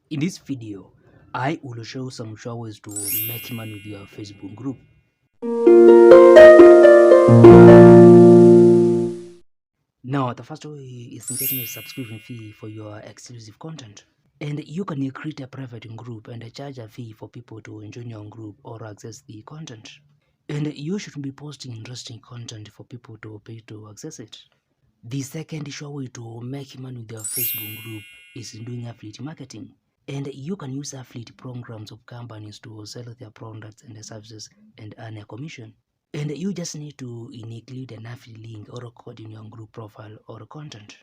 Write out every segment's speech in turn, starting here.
In this video, I will show some sure ways to make money with your Facebook group. Now, the first way is getting a subscription fee for your exclusive content. And you can create a private group and charge a fee for people to join your group or access the content. And you should be posting interesting content for people to pay to access it. The second sure way to make money with your Facebook group is doing affiliate marketing. And you can use affiliate programs of companies to sell their products and services and earn a commission. And you just need to include an affiliate link or a code in your group profile or content.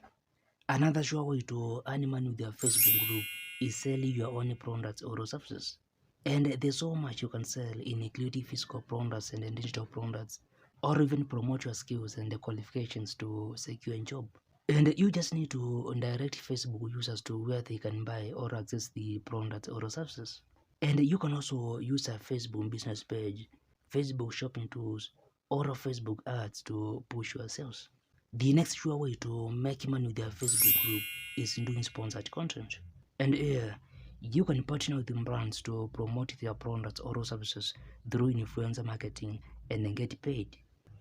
Another sure way to earn money with your Facebook group is selling your own products or services. And there's so much you can sell, including physical products and digital products, or even promote your skills and the qualifications to secure a job. And you just need to direct Facebook users to where they can buy or access the products or services. And you can also use a Facebook business page, Facebook shopping tools, or Facebook ads to push your sales. The next sure way to make money with your Facebook group is doing sponsored content. And here, you can partner with brands to promote their products or services through influencer marketing and then get paid.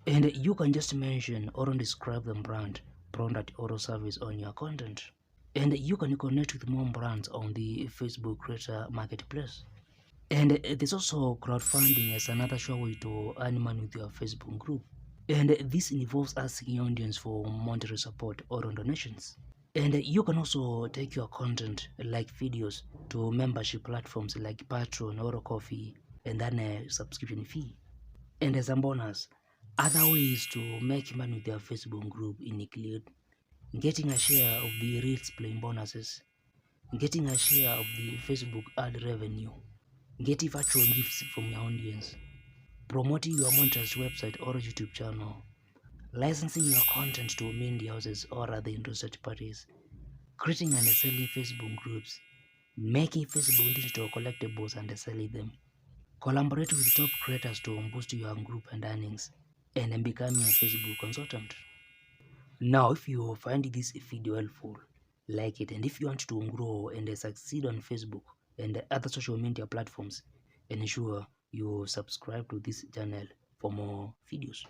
And you can just mention or describe the brand, product or service on your content. And you can connect with more brands on the Facebook Creator Marketplace. And there's also crowdfunding as another sure way to earn money with your Facebook group. And this involves asking your audience for monetary support or donations. And you can also take your content like videos to membership platforms like Patreon or Coffee and then a subscription fee. And as a bonus, other ways to make money with your Facebook group include getting a share of the Reels playing bonuses, getting a share of the Facebook ad revenue, getting virtual gifts from your audience, promoting your monetized website or YouTube channel, licensing your content to media houses or other interested parties, creating and selling Facebook groups, making Facebook digital collectibles and selling them, collaborate with top creators to boost your group and earnings, and then becoming a Facebook consultant. Now, if you find this video helpful, like it, and if you want to grow and succeed on Facebook and other social media platforms, ensure you subscribe to this channel for more videos.